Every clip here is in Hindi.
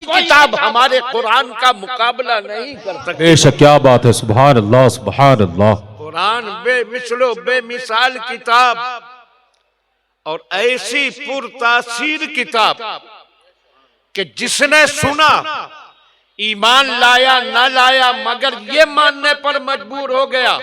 किताब हमारे कुरान का मुकाबला नहीं कर सकती। बेशक, क्या बात है, सुभान अल्लाह सुभान अल्लाह। कुरान बेमिसलो बेमिसाल किताब और ऐसी पुरतासीर किताब कि जिसने सुना ईमान लाया ना लाया मगर ये मानने पर मजबूर हो गया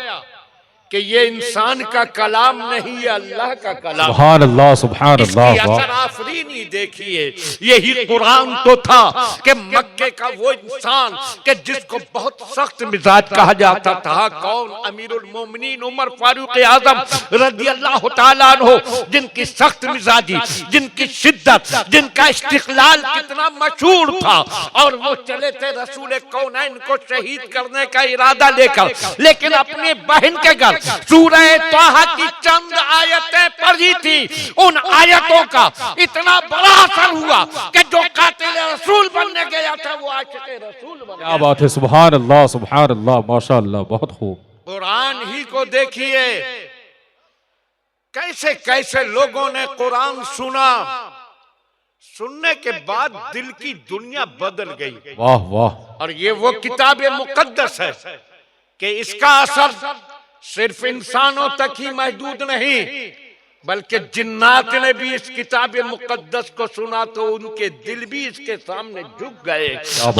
कि ये इंसान का कलाम नहीं, ये अल्लाह का कलाम। सुभान अल्लाह सुभान अल्लाह। इसकी असर आफरीनी देखिए। यही कुरान तो था कि मक्के का वो इंसान कि जिसको बहुत सख्त मिजाज कहा जाता था, कौन? अमीरुल मोमिनीन उमर फारूक आजम रज़ी अल्लाह तआला अन्हु, जिनकी सख्त मिजाजी, जिनकी शिद्दत, जिनका इस्तिक़लाल कितना मशहूर था। और वो चले थे रसूल कौनैन को शहीद करने का इरादा लेकर, लेकिन अपनी बहन के घर सूरह ताहा की चंद आयतें पढ़ी थी। उन आयतों का इतना बड़ा असर हुआ कि जो कातिल रसूल बनने गया था वो आशिक़ रसूल बन गया। क्या बात है, सुभान अल्लाह सुभान अल्लाह, माशाअल्लाह, बहुत खूब। कुरान ही को देखिए कैसे कैसे लोगों ने कुरान सुना, सुनने के बाद दिल की दुनिया बदल गई। वाह वाह। और ये वो किताब मुकद्दस है कि इसका असर सिर्फ इंसानों तक ही महदूद नहीं, बल्कि जिन्नात ने भी इस किताब मुकद्दस को सुना तो उनके दिल भी इसके सामने झुक गए।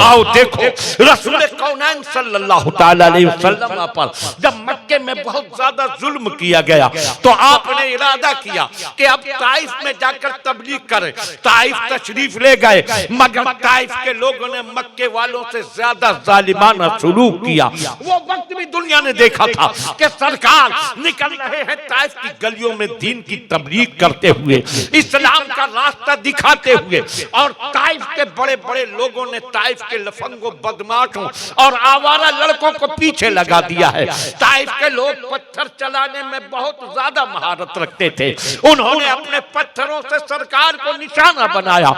आओ देखो, रसूल कौनैन सल्लल्लाहु तआला अलैहि वसल्लम पर जब मक्के में बहुत ज्यादा जुल्म किया गया तो आपने इरादा किया कि अब ताइफ में जाकर तबलीग करें। ताइफ तशरीफ ले गए, मगर ताइफ के लोगों ने मक्के वालों से ज्यादा जालिमाना सलूक किया। वो वक्त भी दुनिया ने देखा था कि सरकार निकल रहे हैं ताइफ की गलियों में दीन की तबलीग करते हुए, इस्लाम का रास्ता दिखाते हुए। और ताइफ के बड़े बड़े लोगों ने ताइफ के लफंगों, बदमाशों और आवारा लड़कों को पीछे लगा दिया है। ताइफ के लोग पत्थर चलाने में बहुत ज्यादा महारत रखते थे। उन्होंने अपने पत्थरों से सरकार को निशाना बनाया।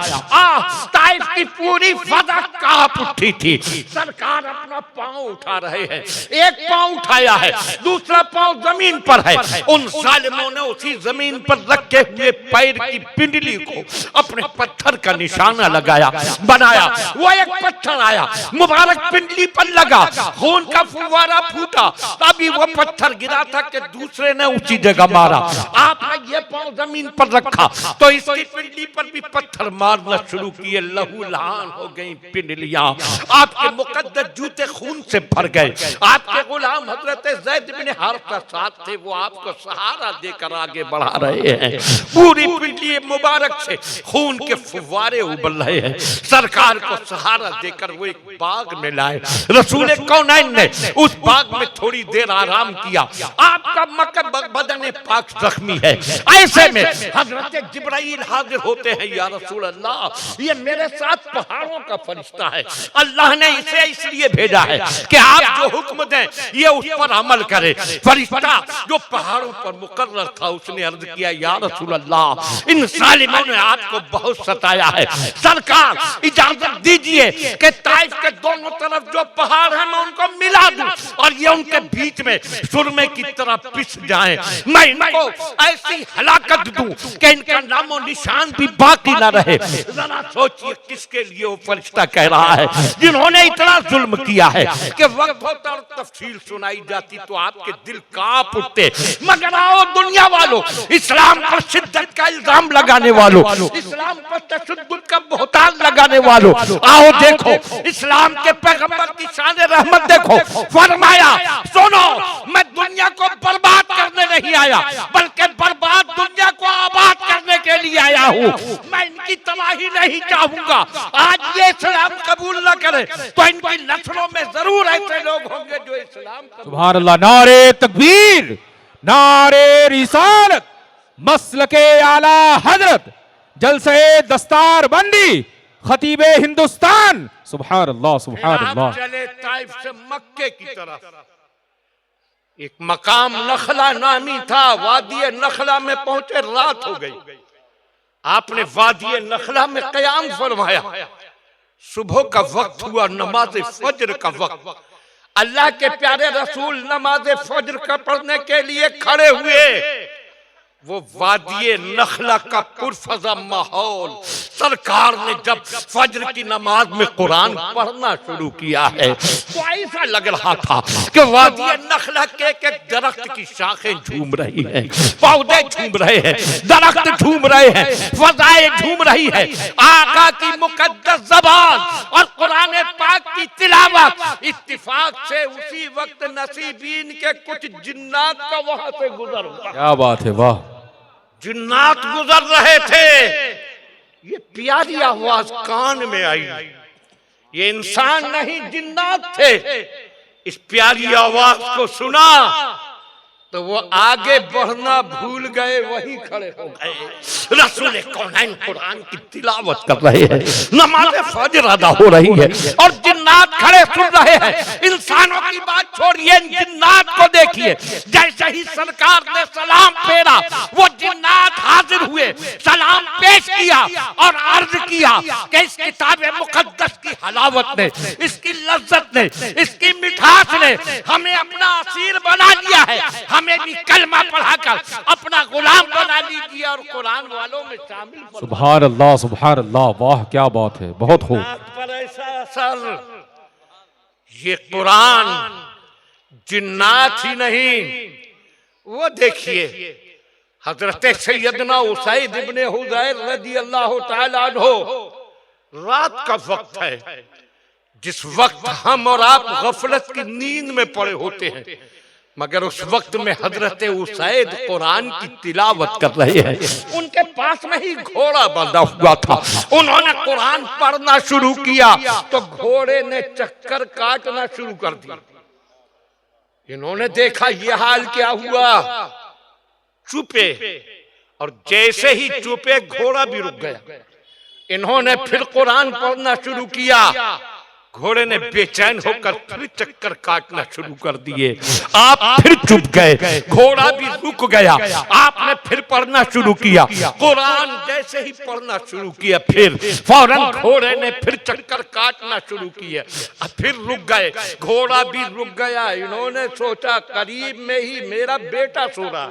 ताइफ की पूरी फजा कांप उठी थी। सरकार अपना पांव उठा रहे हैं, एक पांव उठाया है, दूसरा पांव जमीन पर है। उन जालिमों ने उसी जमीन पर रखे हुए पैर की पिंडली को अपने पत्थर का निशाना लगाया, बनाया। वो एक पत्थर आया, मुबारक पिंडली पर लगा, खून का फुवारा फूटा। तभी वो पत्थर गिरा था कि दूसरे ने उसी जगह मारा। आपने ये पांव जमीन पर रखा तो इसकी पिंडली पर भी पत्थर मारना शुरू किए। लहू लहान हो गई पिंडलियां, आपके मुकद्दस जूते खून से भर गए। आपके गुलाम हजरत ज़ैद बिन हारिसा साथ थे, वो आपको सहारा देकर आगे बढ़ा रहे हैं। पूरी पिंडली मुबारक से खून के फुव्वारे उबल रहे हैं। सरकार को सहारा देकर वो एक बाग में लाए। रसूल कौनैन ने उस बाग में थोड़ी देर आराम किया। आपका बदन पाक जख्मी है। ऐसे में हजरत जिब्राइल हाजिर होते हैं, या रसूल अल्लाह, ये मेरे साथ पहाड़ों का फरिश्ता है, अल्लाह ने इसे इसलिए भेजा है कि आप जो हुक्म दें ये उस पर अमल करे। फरिश्ता जो पहाड़ों पर मुकर्रर था उसने अर्ज किया, या रसूल अल्लाह, इन जालिमों ने आपको बहुत सताया है, सरकार इजाजत दीजिए कि ताइफ के दोनों तरफ जो पहाड़ हैं मैं उनको मिला दूं और ये उनके बीच में सुरमे की तरह पिस जाएं। मैं इनको ऐसी हलाकत दूं कि इनका नामो निशान भी बाकी ना रहे। जरा सोचिए किसके लिए वो फरिश्ता कह रहा है, जिन्होंने इतना जुल्म किया है कि वक्त होता और तफसील सुनाई जाती तो आपके दिल कांप उठते। मगर आओ दुनिया वालों, इस्लाम पर शिद्दत का इल्जाम लगाने वालों, इस्लाम पर तशद्दुद का बोहतान लगाने वालों, आओ देखो इस्लाम के पैगंबर की शान रहमत देखो। फरमाया, सुनो, मैं दुनिया को बर्बाद करने नहीं आया बल्कि बर्बाद दुनिया को आबाद करने के लिए आया हूँ। मैं इनकी तबाही नहीं चाहूंगा। आज ये इस्लाम कबूल न करे तो इनकी नस्लों में जरूर ऐसे लोग होंगे जो इस्लाम। सुभान अल्लाह, नारे तकबीर, नारे रिसालत, मसलके आला हजरत, जलसे दस्तार बंदी, खतीबे हिंदुस्तान। सुभान अल्लाह सुभान अल्लाह। चले ताइफ से मक्के की तरफ। एक मकाम नखला नामी था, वादी नखला में पहुंचे, रात हो गई। आपने वादी नखला में क़याम फरमाया। सुबह का वक्त हुआ, नमाज फज्र का वक्त। अल्लाह के प्यारे रसूल नमाज फज्र का पढ़ने के लिए खड़े हुए। वो वादिये नखला का पुरफज़ा माहौल, सरकार ने जब फज्र की नमाज में कुरान पढ़ना शुरू किया है तो ऐसा लग रहा था कि वादिये नखला के एक दरख्त की शाखें झूम रही हैं, पौधे झूम रहे हैं, दरख्त झूम रहे हैं, फजाएं झूम रही है। आका की मुकद्दस ज़बान और कुरान पाक की तिलावत, इत्तिफाक से उसी वक्त नसीबीन के कुछ जिन्नात का वहां से गुजर हुआ। क्या बात है, वाह। जिन्नात गुजर रहे थे, ये प्यारी आवाज कान में आई। ये इंसान नहीं जिन्नात थे। इस प्यारी आवाज को सुना तो वो आगे बढ़ना भूल गए, वहीं खड़े हो गए। रसूल कौनैन कुरान की तिलावत कर रहे हैं, नमाज फजर अदा हो रही है और जिन्नात खड़े सुन रहे हैं। इंसानों की बात छोड़िए, जिन्नात को देखिए। जैसे ही सरकार ने सलाम फेरा, वो जिन्नात हाजिर हुए, सलाम पेश किया और अर्ज किया कि इस किताब मुकद्दस की हलावत ने, इसकी लज्जत ने, इसकी मिठास ने हमें अपना असीर बना लिया है। हमें भी कलमा पढ़ाकर अपना गुलाम बना लीजिए और कुरान वालों में शामिल। सुभान अल्लाह, सुभान अल्लाह, वाह क्या बात है, बहुत खूब। पर ऐसा असर, ये कुरान जिन्नात ही नहीं, वो देखिए हजरत सैयदना उसैद इब्ने हुज़ैर रज़ियल्लाहु ताला अन्हु, रात का वक्त है जिस वक्त हम और आप गफलत की नींद में पड़े होते हैं, मगर उस वक्त में हजरत उसैद कुरान की तिलावत कर रहे हैं। उनके पास में ही घोड़ा बंधा हुआ था। उन्होंने कुरान पढ़ना शुरू किया तो घोड़े ने चक्कर काटना शुरू कर दिया। इन्होंने देखा ये हाल क्या हुआ, चुपे, और जैसे ही चुपे घोड़ा भी रुक गया। इन्होंने फिर कुरान पढ़ना शुरू किया, घोड़े ने बेचैन होकर फिर चक्कर काटना शुरू कर दिए। आप फिर चुप गए, घोड़ा भी रुक गया। आपने फिर पढ़ना शुरू किया, कुरान जैसे ही पढ़ना शुरू किया फिर फौरन घोड़े ने फिर चक्कर काटना शुरू किया, फिर रुक गए, घोड़ा भी रुक गया। इन्होंने सोचा करीब में ही मेरा बेटा सो रहा,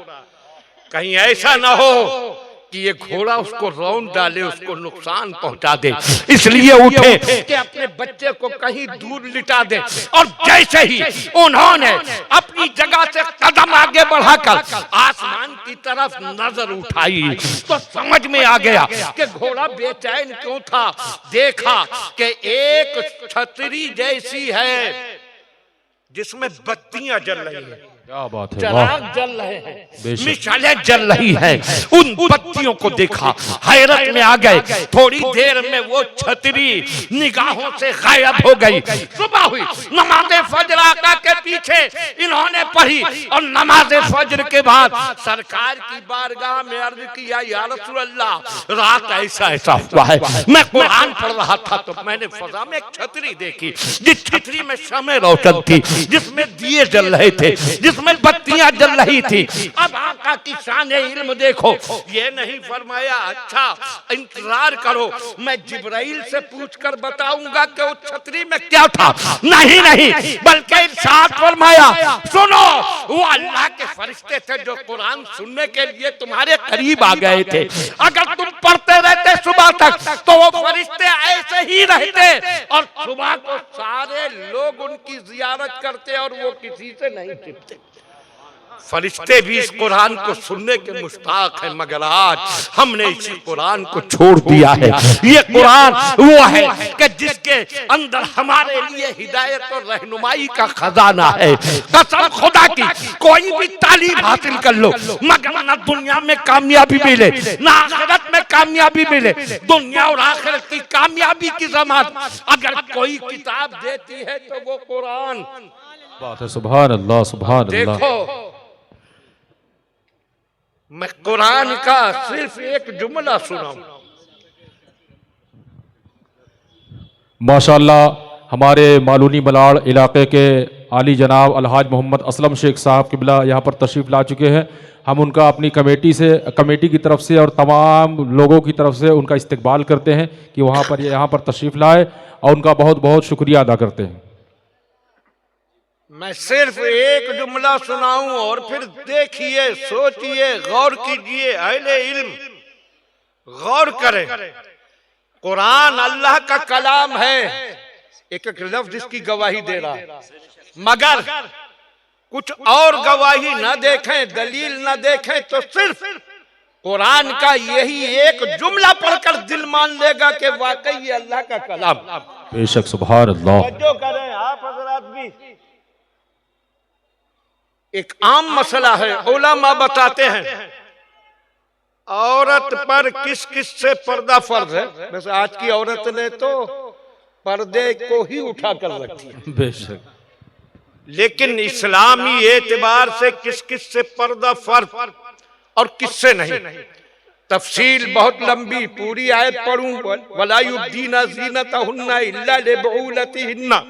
कहीं ऐसा ना हो कि ये घोड़ा उसको रौंद डाले, उसको नुकसान पहुंचा दे। इसलिए उठे कि अपने बच्चे को कहीं दूर लिटा दे। और जैसे ही उन्होंने अपनी जगह से कदम आगे बढ़ाकर आसमान की तरफ नजर उठाई तो समझ में आ गया कि घोड़ा बेचैन क्यों था। देखा कि एक छतरी जैसी है जिसमें बत्तियां जल रही हैं, क्या बात है, चराग जल रहे हैं, मिसालें जल रही हैं। उन बत्तियों को देखा, हैरत में आ गए। थोड़ी देर में वो छतरी निगाहों से गायब हो गई। सुबह हुई, नमाज़े फजर आका के पीछे इन्होंने पढ़ी और नमाज़े फजर के बाद सरकार की बारगाह में अर्ज किया, या रसूल अल्लाह, रात ऐसा ऐसा हुआ है, मैं कुरान पढ़ रहा था तो मैंने फजा में एक छतरी देखी, जिस छतरी में शमे रोशन थी, जिसमें दिए जल रहे थे, जिसमें बत्तियां जल रही थी। अब आका की शान इल्म देखो, ये नहीं फरमाया अच्छा इंतजार करो मैं जिब्राइल से पूछकर बताऊंगा कि उस छतरी में क्या था। नहीं नहीं, बल्कि इरशाद फरमाया, सुनो, वो अल्लाह के फरिश्ते थे जो कुरान सुनने के लिए तुम्हारे करीब आ गए थे। अगर तुम पढ़ते रहते सुबह तक तो वो फरिश्ते ऐसे ही रहते और सुबह को सारे लोग उनकी जियारत करते और वो किसी से नहीं छिपते। फरिश्ते भी इस कुरान को सुनने के मुश्ताक हैं, मगर आज हमने इसी कुरान को छोड़ दिया है। ये कुरान वो है कि जिसके अंदर हमारे लिए हिदायत और रहनुमाई का खजाना है। कसम खुदा की, कोई भी तालीम हासिल कर लो मगर न दुनिया में कामयाबी मिले न आखिरत में कामयाबी मिले। दुनिया और आखिरत की कामयाबी की जमानत अगर कोई किताब देती है तो वो कुरान बात है। सुभान अल्लाह, सुभान अल्लाह। देखो, मैं कुरान का सिर्फ एक जुमला सुनाऊं। माशाअल्लाह, हमारे मालूनी बलाड़ इलाके के आली जनाब अलहाज मोहम्मद असलम शेख साहब किबला यहाँ पर तशरीफ़ ला चुके हैं। हम उनका अपनी कमेटी की तरफ से और तमाम लोगों की तरफ से उनका इस्तकबाल करते हैं कि वहाँ पर यहाँ पर तशरीफ़ लाए और उनका बहुत बहुत शुक्रिया अदा करते हैं। मैं सिर्फ एक जुमला सुनाऊं और फिर देखिए, सोचिए, गौर कीजिए, अहले इल्म गौर करें। कुरान अल्लाह का कलाम है, एक एक लफ्ज इसकी गवाही दे रहा है, मगर कुछ और गवाही न देखें, दलील न देखें तो सिर्फ कुरान का यही एक जुमला पढ़कर दिल मान लेगा कि वाकई ये अल्लाह का कलाम। बेशक, सुभान अल्लाह। जो करें आप हजरात भी, एक आम मसला है, उलमा बताते हैं औरत पर किस किस से पर्दा फर्ज है। वैसे आज की औरत ने तो पर्दे को ही उठा कर रखी है, बेशक, लेकिन इस्लामी एतबार से किस किस से पर्दा फर्ज और किससे नहीं, तफसील बहुत लंबी, पूरी आयत पढ़ूं, वला युब्दीना ज़ीनतहुन्ना इल्ला लिबुलतिहिन्ना,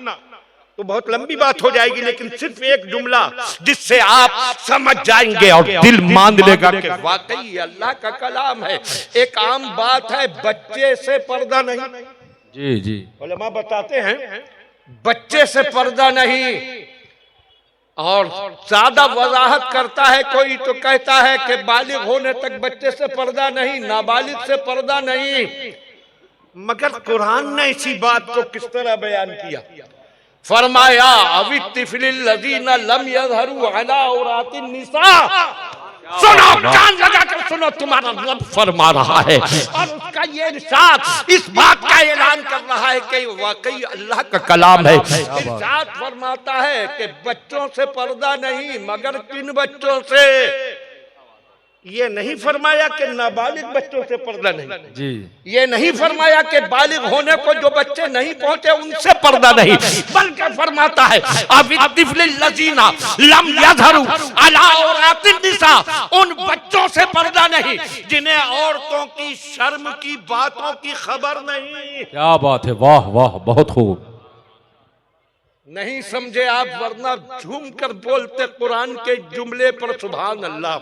तो बहुत लंबी बात हो जाएगी, लेकिन सिर्फ एक जुमला जिससे आप समझ जाएंगे और दिल मान लेगा कि वाकई अल्लाह का कलाम है। एक आम बात है, बच्चे से पर्दा नहीं। जी जी, उलमा बताते हैं बच्चे से पर्दा नहीं, और ज्यादा वजाहत करता है कोई तो कहता है कि बालिग होने तक बच्चे से पर्दा नहीं, नाबालिग से पर्दा नहीं। मगर कुरान ने इसी बात को किस तरह बयान किया? फरमाया अवित्तिफिलिल्लज़ीना लम यज़हरू अला औरातिन निसा। सुनो, कान लगा कर सुनो, तुम्हारा रब फरमा रहा है और उसका ये इरशाद इस बात का ऐलान कर रहा है कि वाकई अल्लाह का कलाम है। इरशाद फरमाता है कि बच्चों से पर्दा नहीं, मगर किन बच्चों से? ये नहीं फरमाया कि नाबालिग बच्चों से पर्दा नहीं जी, ये नहीं फरमाया कि बालिग होने को जो बच्चे नहीं पहुंचे उनसे पर्दा नहीं, बल्कि फरमाता है अवित्तिफिलिल्लज़ीना लम यज़हरू अला औरातिन निसा, उन बच्चों से पर्दा नहीं जिन्हें औरतों की शर्म की बातों की खबर नहीं। क्या बात है, वाह वाह, बहुत खूब। नहीं समझे आप, वरना झूम कर बोलते कुरान के जुमले पर सुभान अल्लाह।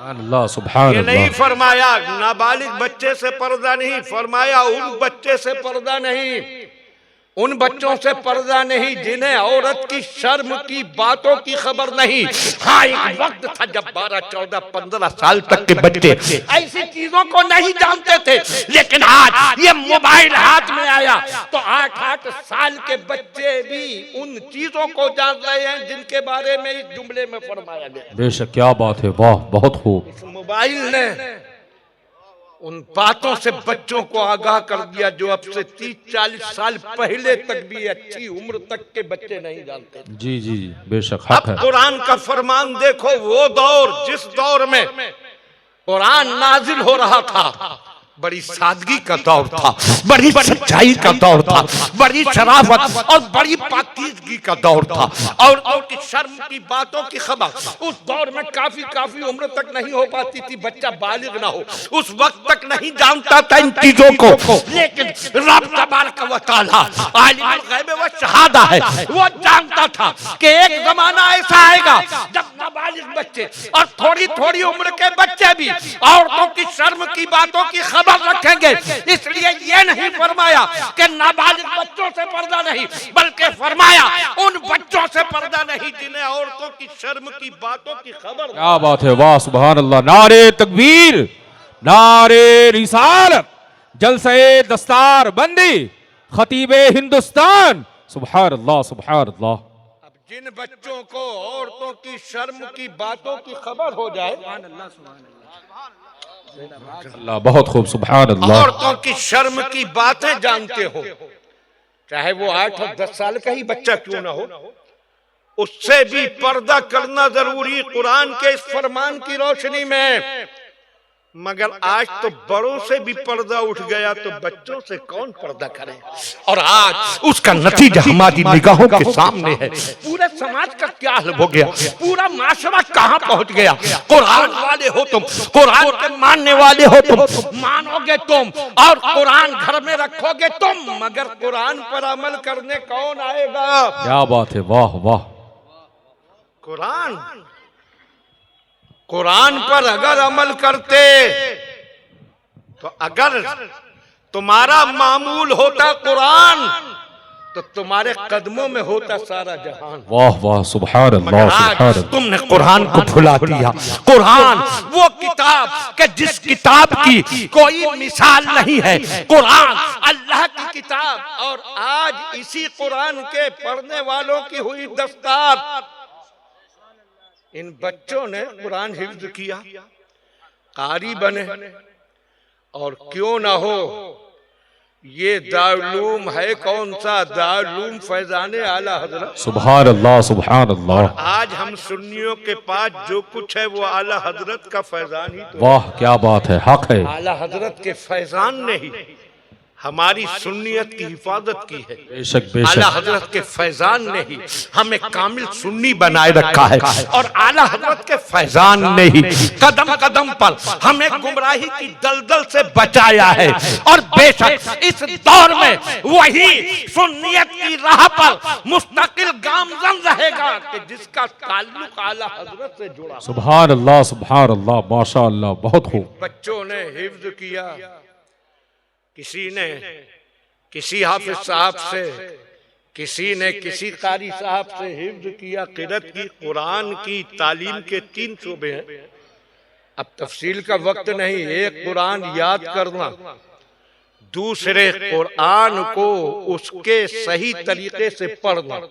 अल्लाह, सुभान ये अल्लाह। नहीं फरमाया नाबालिग बच्चे से पर्दा नहीं, फरमाया उन बच्चे से पर्दा नहीं, उन बच्चों से पर्दा नहीं जिन्हें औरत की शर्म की बातों की खबर नहीं। हाँ, एक वक्त था जब 12, 14, 15 साल तक के बच्चे ऐसी चीजों को नहीं जानते थे, लेकिन आज ये मोबाइल हाथ में आया तो 8-8 साल के बच्चे भी उन चीजों को जान रहे हैं जिनके बारे में इस जुमले में फरमाया गया। बेशक, क्या बात है, वाह, बहुत खूब। इस मोबाइल ने उन बातों से बच्चों को आगाह कर दिया जो अब से 30-40 साल पहले तक भी अच्छी उम्र तक के बच्चे नहीं जानते। जी जी, बेशक, हक है। अब कुरान का फरमान देखो, वो दौर जिस दौर में कुरान नाजिल हो रहा था, बड़ी सादगी का दौर था, बड़ी सच्चाई का दौर था, बड़ी शराफत और बड़ी पाकीज़गी का दौर था, और उनकी शर्म की बातों की खबर उस दौर में काफी उम्र तक नहीं हो पाती थी, बच्चा बालिग ना हो उस वक्त तक नहीं जानता था इन चीजों को। लेकिन रब तबारक व तआला आलिमुल गैब व शहादा है, वो जानता था कि एक जमाना ऐसा आएगा जब नाबालिग बच्चे और थोड़ी उम्र के बच्चे भी औरतों की शर्म की बातों की खबर रखेंगे। इसलिए ये नहीं फरमाया कि नाबालिग बच्चों से पर्दा नहीं, बल्कि फरमाया उन बच्चों से पर्दा नहीं जिन्हें औरतों की शर्म की बातों की खबर। क्या बात है, वाह, सुभान अल्लाह। नारे तकबीर, नारे रिसालत, जलसे दस्तार बंदी, खतीबे हिंदुस्तान, सुभान अल्लाह, सुभान अल्लाह। अब जिन बच्चों को औरतों की शर्म की बातों की खबर हो जाए, अल्लाह, बहुत खूब, सुभान अल्लाह। औरतों की शर्म की बातें जानते हो, चाहे वो 8 और 10 साल का ही बच्चा क्यों ना हो, उससे भी पर्दा करना जरूरी कुरान के इस फरमान की रोशनी में। मगर आज तो बड़ों से भी पर्दा उठ गया, तो बच्चों से कौन पर्दा करे? और आज उसका नतीजा हमारी निगाहों के सामने है। पूरे समाज का क्या हाल हो गया, पूरा माशरा कहाँ पहुंच गया। कुरान वाले हो तुम, कुरान के मानने वाले हो तुम, मानोगे तुम और कुरान घर में रखोगे तुम, मगर कुरान पर अमल करने कौन आएगा? क्या बात है, वाह वाह। कुरान पर अगर अमल करते तो अगर तुम्हारा मामूल होता कुरान, तो तुम्हारे कदमों में होता सारा जहान। वाह वाह, सुभान अल्लाह, सुभान आज अल्लाह। तुमने कुरान को भुला दिया। कुरान वो किताब के जिस किताब की कोई मिसाल नहीं है, कुरान अल्लाह की किताब, और आज इसी कुरान के पढ़ने वालों की हुई दस्तार। इन बच्चों ने कुरान हिफ्ज किया, कारी बने, और क्यों ना हो ये दारुलूम है कौन सा? दारुलूम फैजाने आला हजरत। सुभान अल्लाह, सुभान अल्लाह। आज हम सुन्नियों के पास जो कुछ है वो आला हजरत का फैजान ही तो। वाह क्या बात है, हक है। आला हजरत के फैजान ने ही हमारी सुन्नियत की हिफाजत की है। बेशक आला बेशक। हजरत के फैजान ने ही हमें कामिल सुन्नी बनाए रखा है, और आला हजरत के फैजान ने ही कदम कदम पर हमें गुमराही की दलदल से बचाया है। और बेशक इस दौर में वही सुन्नियत की राह पर मुस्तकिल गामजन रहेगा कि जिसका ताल्लुक आला हजरत से जुड़ा। सुभान अल्लाह, सुभान अल्लाह, माशा अल्लाह, बहुत खूब। बच्चों ने हिफ्ज किया, किसी ने किसी हाफिज साहब से, किसी ने किसी कारी साहब से हिफ्ज किया क़िरत की। कुरान की तालीम के 3 शोबे हैं। अब तफसील का वक्त नहीं, एक कुरान याद करना, दूसरे कुरान को उसके सही तरीके से पढ़ना,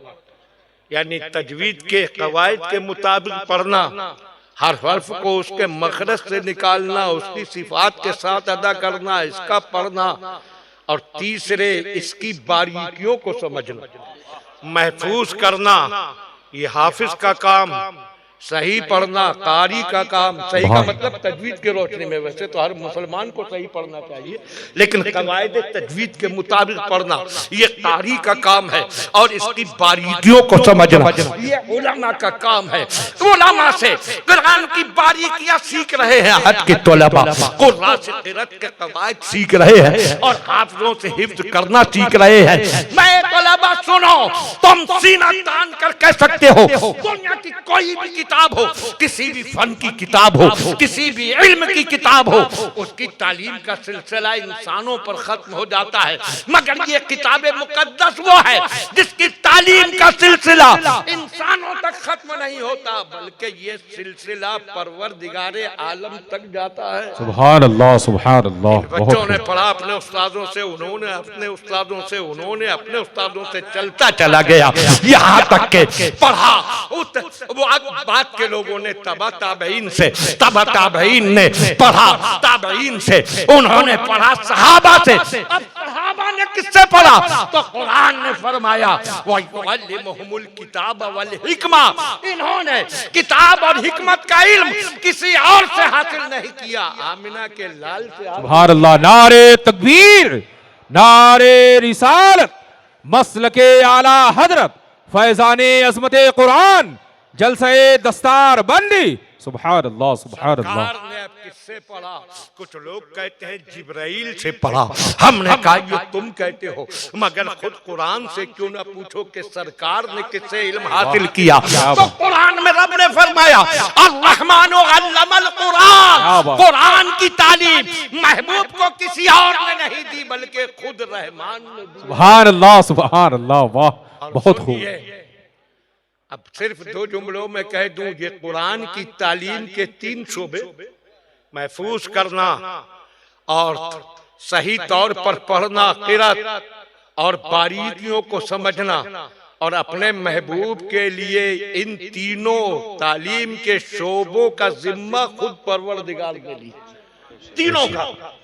यानी तजवीद के कवायद के मुताबिक पढ़ना, हर हर्फ को उसके मखरज से निकालना, उसकी सिफात के साथ अदा करना, इसका पढ़ना, और तीसरे इसकी बारीकियों को समझना, महफूज करना। ये हाफिज का काम, सही पढ़ना कारी का काम। सही का मतलब तजवीद की रोशनी में, वैसे तो हर मुसलमान को सही पढ़ना चाहिए, लेकिन कवायद तजवीद के मुताबिक पढ़ना ये कारी का काम है, और इसकी बारीकियों को समझना ये उलमा का काम है। उलमा से कुरान की बारीकियां सीख रहे हैं हज के तलबा, कुरान से क़िरत के कवायद सीख रहे हैं, और हाफिजों से हिफ्ज करना सीख रहे हैं। मैं तलबा सुनो, तुम सीना तान कर कह सकते हो दुनिया की कोई भी किताब हो, किसी भी फन की किताब हो, किसी भी इल्म की किताब हो, उसकी तालीम का सिलसिला इंसानों पर खत्म हो जाता है, मगर ये किताब मुकद्दस वो है जिसकी तालीम का सिलसिला इंसानों तक खत्म नहीं होता, बल्कि ये सिलसिला परवरदिगारे आलम तक जाता है। सुभान अल्लाह, सुभान अल्लाह। बच्चों ने पढ़ा अपने उस्तादों से, उन्होंने अपने उस्तादों से, उन्होंने अपने उस्तादों से, चलता चला गया यहाँ तक के पढ़ा। वो बात के लोगों ने तबा ताबईन से, तबा ताबईन ने पढ़ा ताबईन से, उन्होंने पढ़ा सहाबा से। अब सहाबा ने किससे पढ़ा? तो कुरान ने फरमाया वयुअल्लिमुहुमुल किताब वल हिकमा। इन्होंने किताब और हिकमत का इल्म किसी और से हासिल नहीं किया, आमिना के लाल से। सुभान अल्लाह। नारे तकबीर, नारे रिसालत, मसलके आला हजरत, फैजाने अज़मते कुरान, जलसे दस्तार बंदी। सुभान अल्लाह, सुभान अल्लाह। सरकार ने अब किससे पढ़ा? कुछ लोग कहते हैं जिब्राइल से पढ़ा। हमने कहा ये तुम कहते हो, मगर खुद कुरान से क्यों ना पूछो कि सरकार ने किससे इल्म हासिल किया? तो कुरान में रब ने फरमाया अर्रहमानु अल्लमल कुरान। कुरान की तालीम महबूब को किसी और ने नहीं दी, बल्कि खुद रहमान ने दी। सुभान अल्लाह, सुभान अल्लाह, वाह, बहुत खूब। अब सिर्फ 2 जुमलों में कह दूं, ये कुरान की तालीम के 3 शोबे, महफूज करना और सही तौर पर पढ़ना क़िरात, और बारीकियों को समझना, और अपने महबूब के लिए इन तीनों तालीम के शोबों का जिम्मा खुद परवरदिगार के लिए, तीनों का।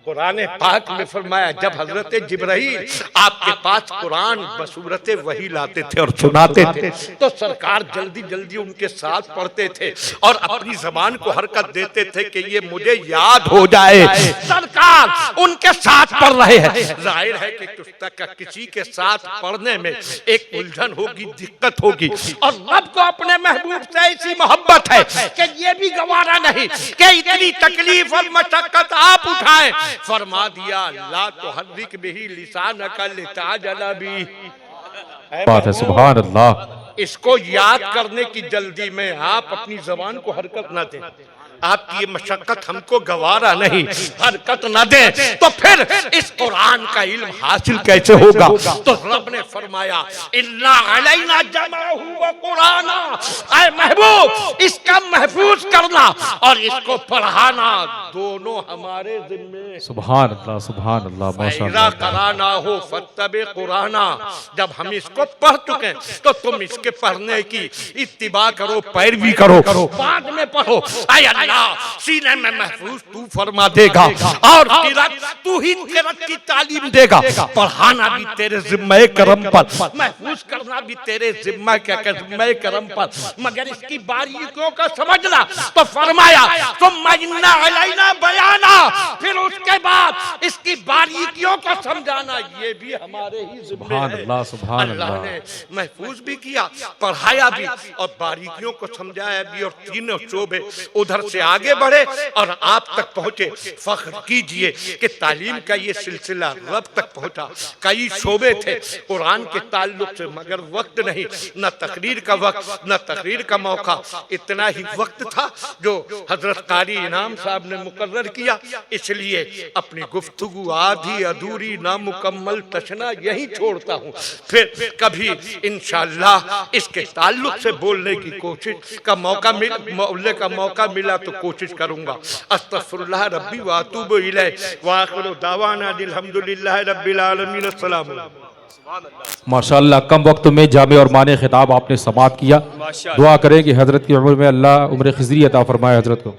कुरान पाक में फरमाया जब हजरत जिब्राइल आपके पास कुरान बसूरत वही लाते थे और सुनाते थे, तो सरकार जल्दी जल्दी उनके साथ पढ़ते थे और अपनी जबान को हरकत देते थे कि ये मुझे याद हो जाए। सरकार उनके साथ पढ़ रहे हैं। जाहिर है कि किसी के साथ पढ़ने में एक उलझन होगी, दिक्कत होगी, और रब को अपने महबूब से ऐसी मोहब्बत है कि ये भी गवारा नहीं कि इतनी तकलीफ और मशक्कत आप उठाएं। फरमा दिया ला तुहर्रिक बिही लिसानका लिताजला बिही। बात है, सुभान अल्लाह। इसको याद करने की जल्दी में आप अपनी जबान को हरकत न दें, आपकी ये मशक्कत हमको गवारा नहीं, हरकत न दे तो फिर इस कुरान का इल्म हासिल कैसे होगा? तो रब ने फरमाया इन्ना अलैना जमाअहू व कुराना, ऐ महबूब इसका महफूज करना और इसको पढ़ाना दोनों हमारे जिम्मे। सुभान अल्लाह, सुभान अल्लाह, माशाअल्लाह। कराना हो फत्तबे कुराना, जब हम इसको पढ़ चुके तो तुम इसके पढ़ने की इत्तिबा करो, पैरवी करो, बाद में पढ़ो। ऐ अल्लाह सीने में महफूज तू फरमा देगा और किरात तू ही किरात की तालीम देगा। पढ़ाना भी तेरे जिम्मे करम पर, महफूज करना भी तेरे जिम्मे क्या जिम्मे करम पर, मगर इसकी बारीकियों का समझना तो फरमाया तुम इन्ना अलैना बयाना, फिर उसके बाद इसकी बारीकियों को समझाना ये भी हमारे ही जिम्मे है। अल्लाह ने महफूज भी किया, पढ़ाया भी और बारीकियों को समझाया भी, और तीनों शोबे उधर से आगे बढ़े और आप तक पहुंचे। फख्र कीजिए कि तालीम का ये सिलसिला रब तक पहुंचा। कई शोबे थे कुरान के ताल्लुक से, मगर वक्त नहीं, न तकरीर का वक्त न तकरीर का मौका, इतना ही वक्त था जो हजरत कारी इनाम साहब ने मुकर्रर किया। इसलिए अपनी गुफ्तगू आधी अधूरी नामुकम्मल तशना यही छोड़ता हूँ, फिर कभी इंशाअल्लाह इसके ताल्लुक से बोलने की कोशिश का मौका मिला तो कोशिश करूंगा। अस्तगफिरुल्लाह रब्बी व अतूबु इलैह व आखिरु दावाना अल्हम्दुलिल्लाहि रब्बिल आलमीन। अस्सलाम वालेकुम। माशाअल्लाह, कम वक्त में जामे और माने खिताब आपने समाप्त किया। दुआ करें कि हजरत की उम्र में अल्लाह उम्र खिजरी अता फरमाए हजरत को।